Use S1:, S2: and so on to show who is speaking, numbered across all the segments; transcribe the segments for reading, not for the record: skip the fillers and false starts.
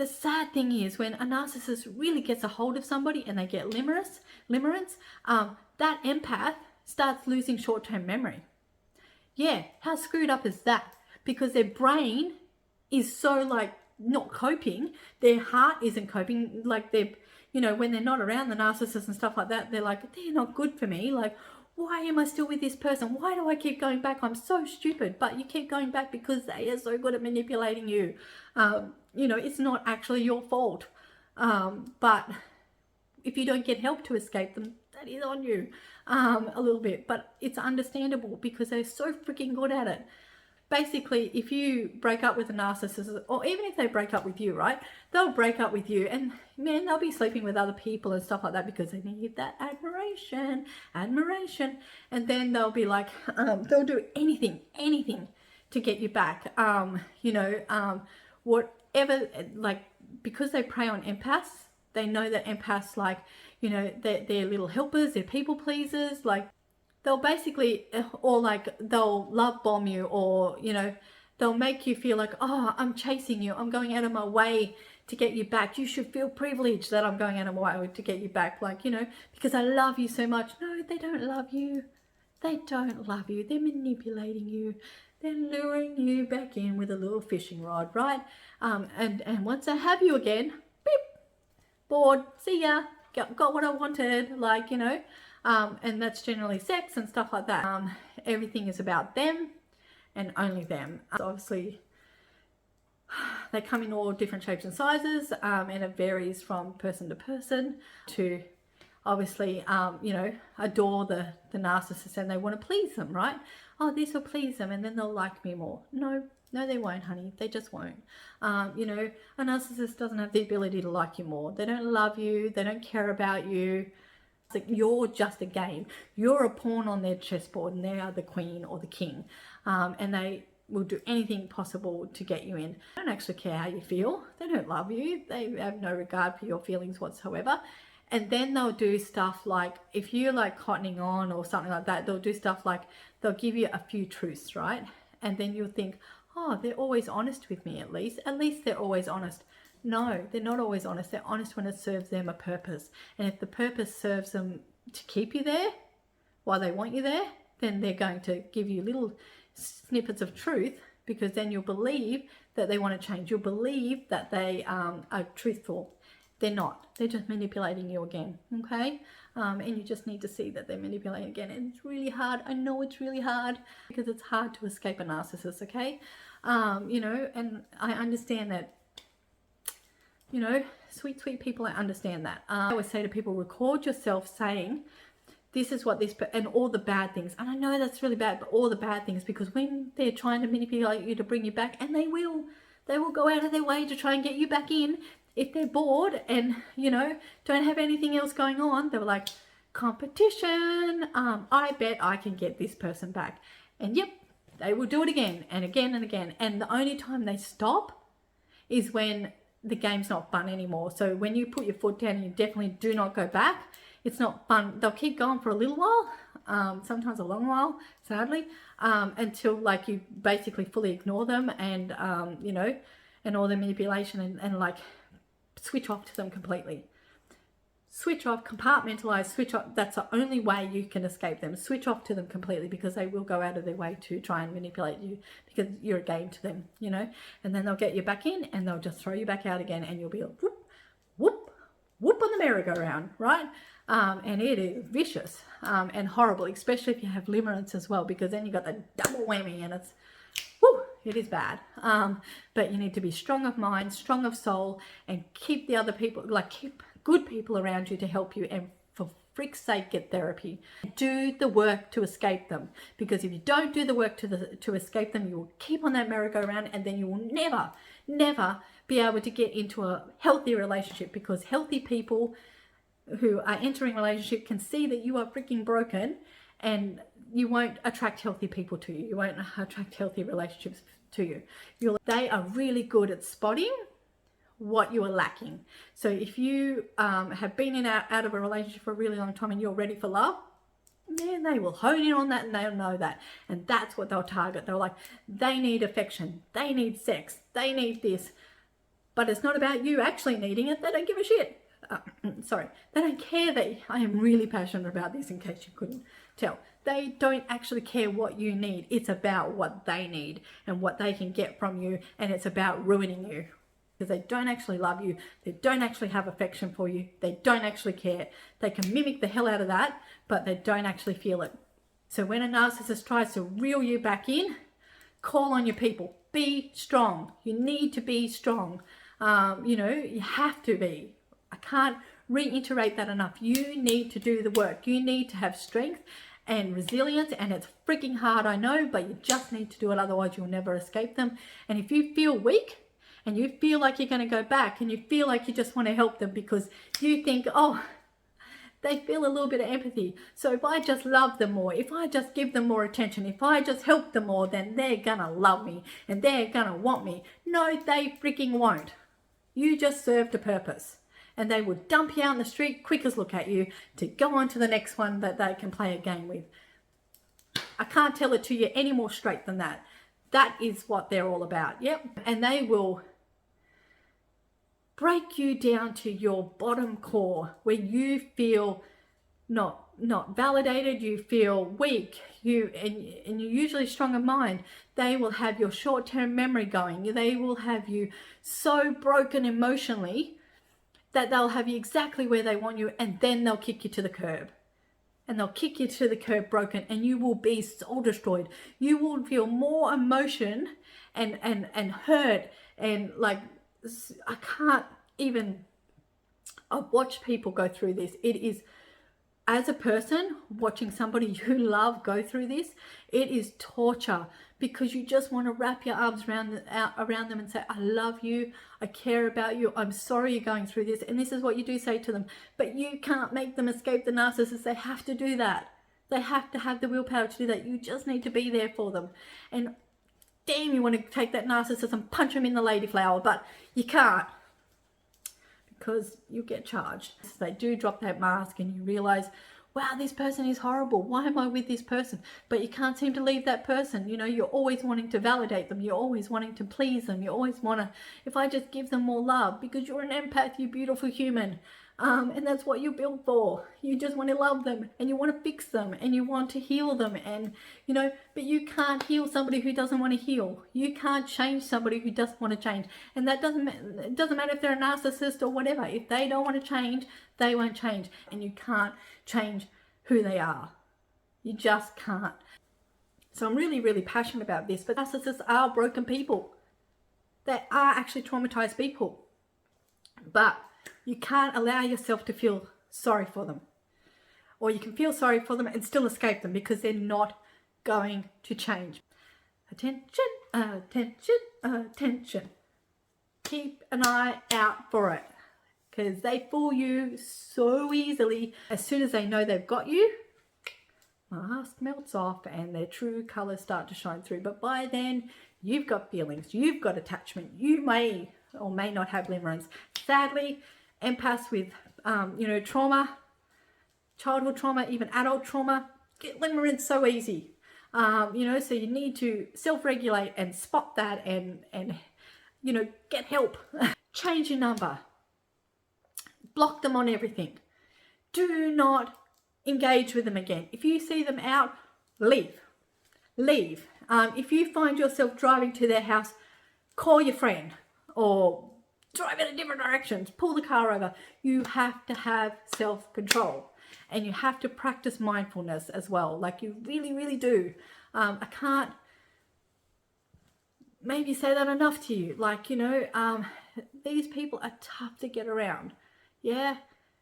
S1: the sad thing is when a narcissist really gets a hold of somebody and they get limerence, that empath starts losing short-term memory. Yeah, how screwed up is that? Because their brain is so like not coping, their heart isn't coping, like they're, you know, when they're not around the narcissist and stuff like that, they're like, they're not good for me. Like, why am I still with this person? Why do I keep going back? I'm so stupid. But you keep going back because they are so good at manipulating you. You know, it's not actually your fault. But if you don't get help to escape them, that is on you a little bit. But it's understandable because they're so freaking good at it. Basically, if you break up with a narcissist, or even if they break up with you, right, they'll break up with you and man, they'll be sleeping with other people and stuff like that because they need that admiration, and then they'll be like, they'll do anything to get you back, you know, whatever, like, because they prey on empaths, they know that empaths, like, you know, they're little helpers, they're people pleasers, like, they'll basically, or like they'll love bomb you, or, you know, they'll make you feel like, oh, I'm chasing you, I'm going out of my way to get you back. You should feel privileged that I'm going out of my way to get you back, like, you know, because I love you so much. No, they don't love you. They don't love you. They're manipulating you. They're luring you back in with a little fishing rod, right? And once they have you again, beep, bored, see ya, got what I wanted, like, you know. And that's generally sex and stuff like that. Everything is about them and only them. So obviously, they come in all different shapes and sizes, and it varies from person to person. To obviously, you know, adore the narcissist and they want to please them, right? Oh, this will please them and then they'll like me more. No, they won't, honey. They just won't. You know, a narcissist doesn't have the ability to like you more. They don't love you. They don't care about you. You're just a game. You're a pawn on their chessboard and they are the queen or the king, and they will do anything possible to get you in. They don't actually care how you feel. They don't love you. They have no regard for your feelings whatsoever. And then they'll do stuff like, if you're like cottoning on or something like that, they'll do stuff like they'll give you a few truths, right? And then you'll think, oh, they're always honest with me. At least they're always honest. No, they're not always honest. They're honest when it serves them a purpose. And if the purpose serves them to keep you there while they want you there, then they're going to give you little snippets of truth, because then you'll believe that they want to change. You'll believe that they are truthful. They're not. They're just manipulating you again, okay? And you just need to see that they're manipulating again. And it's really hard. I know it's really hard because it's hard to escape a narcissist, okay? You know, and I understand that. You know, sweet people, I understand that. I always say to people, record yourself saying, this is what this, and all the bad things. And I know that's really bad, but all the bad things, because when they're trying to manipulate you to bring you back, and they will go out of their way to try and get you back in. If they're bored and, you know, don't have anything else going on, they're like, competition, I bet I can get this person back. And yep, they will do it again and again and again. And the only time they stop is when the game's not fun anymore. So when you put your foot down and you definitely do not go back, it's not fun. They'll keep going for a little while, sometimes a long while, sadly, until like you basically fully ignore them and, you know, and all the manipulation and like switch off to them completely. Switch off, compartmentalize, switch off. That's the only way you can escape them. Switch off to them completely, because they will go out of their way to try and manipulate you, because you're a game to them, you know. And then they'll get you back in and they'll just throw you back out again, and you'll be like, whoop, whoop, whoop on the merry-go-round, right? And it is vicious and horrible, especially if you have limerence as well, because then you got the double whammy and it's, whoo, it is bad. But you need to be strong of mind, strong of soul, and keep the other people, like keep good people around you to help you, and for frick's sake, get therapy. Do the work to escape them, because if you don't do the work to escape them, you will keep on that merry-go-round, and then you will never be able to get into a healthy relationship, because healthy people who are entering relationship can see that you are freaking broken, and you won't attract healthy people to you. You won't attract healthy relationships to you. They are really good at spotting what you are lacking. So if you have been out of a relationship for a really long time and you're ready for love, man, they will hone in on that, and they'll know that. And that's what they'll target. They're like, they need affection, they need sex, they need this. but it's not about you actually needing it. They don't give a shit. Sorry, they don't care. I am really passionate about this, in case you couldn't tell. They don't actually care what you need. It's about what they need and what they can get from you, and it's about ruining you. Because they don't actually love you, they don't actually have affection for you, they don't actually care. They can mimic the hell out of that, but they don't actually feel it. So when a narcissist tries to reel you back in, call on your people. Be strong. You need to be strong. You know, you have to be. I can't reiterate that enough. You need to do the work. You need to have strength and resilience, and it's freaking hard, I know, but you just need to do it, otherwise you'll never escape them. And if you feel weak, and you feel like you're going to go back, and you feel like you just want to help them because you think, oh, they feel a little bit of empathy, so if I just love them more, if I just give them more attention, if I just help them more, then they're going to love me and they're going to want me. No, they freaking won't. You just served a purpose, and they will dump you out in the street quick as look at you to go on to the next one that they can play a game with. I can't tell it to you any more straight than that. That is what they're all about. Yep. And they will break you down to your bottom core, where you feel not validated, you feel weak, and you're usually strong in mind. They will have your short-term memory going. They will have you so broken emotionally that they'll have you exactly where they want you, and then they'll kick you to the curb. And they'll kick you to the curb broken, and you will be soul destroyed. You will feel more emotion and hurt, and like, I can't even, I've watched people go through this. It is, as a person watching somebody you love go through this, it is torture, because you just want to wrap your arms around them and say, I love you, I care about you, I'm sorry you're going through this. And this is what you do say to them, but you can't make them escape the narcissist. They have to do that. They have to have the willpower to do that. You just need to be there for them. And damn, you want to take that narcissist and punch him in the ladyflower, but you can't, because you get charged. They do drop that mask, and you realize, wow, this person is horrible. Why am I with this person? But you can't seem to leave that person. You know, you're always wanting to validate them. You're always wanting to please them. You always want to, if I just give them more love, because you're an empath, you beautiful human. And that's what you're built for. You just want to love them, and you want to fix them, and you want to heal them, and you know, but you can't heal somebody who doesn't want to heal. You can't change somebody who doesn't want to change. And that it doesn't matter if they're a narcissist or whatever. If they don't want to change, they won't change. And you can't change who they are. You just can't. So I'm really, really passionate about this. But narcissists are broken people. They are actually traumatized people. But you can't allow yourself to feel sorry for them. Or you can feel sorry for them and still escape them, because they're not going to change. Attention, attention, attention. Keep an eye out for it, because they fool you so easily. As soon as they know they've got you, mask melts off and their true colors start to shine through. But by then, you've got feelings, you've got attachment. You may or may not have limerence. Sadly, empaths with, you know, trauma, childhood trauma, even adult trauma, get limerence so easy. You know, so you need to self-regulate and spot that, and you know, get help. Change your number. Block them on everything. Do not engage with them again. If you see them out, leave. Leave. If you find yourself driving to their house, call your friend, or drive in a different direction, pull the car over. You have to have self-control, and you have to practice mindfulness as well. Like, you really, really do. I can't maybe say that enough to you. Like, you know, these people are tough to get around. Yeah.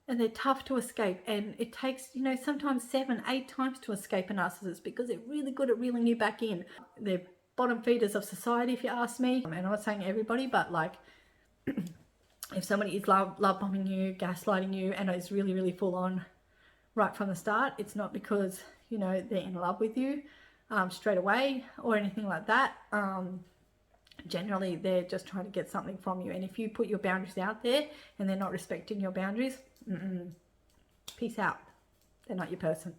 S1: And they're tough to escape. And it takes, you know, sometimes 7, 8 times to escape a narcissist, because they're really good at reeling you back in. They're bottom feeders of society, if you ask me. And I'm not saying everybody, but like, if somebody is love bombing you, gaslighting you, and it's really, really full on right from the start, it's not because, you know, they're in love with you straight away or anything like that. Generally, they're just trying to get something from you. And if you put your boundaries out there and they're not respecting your boundaries, peace out. They're not your person.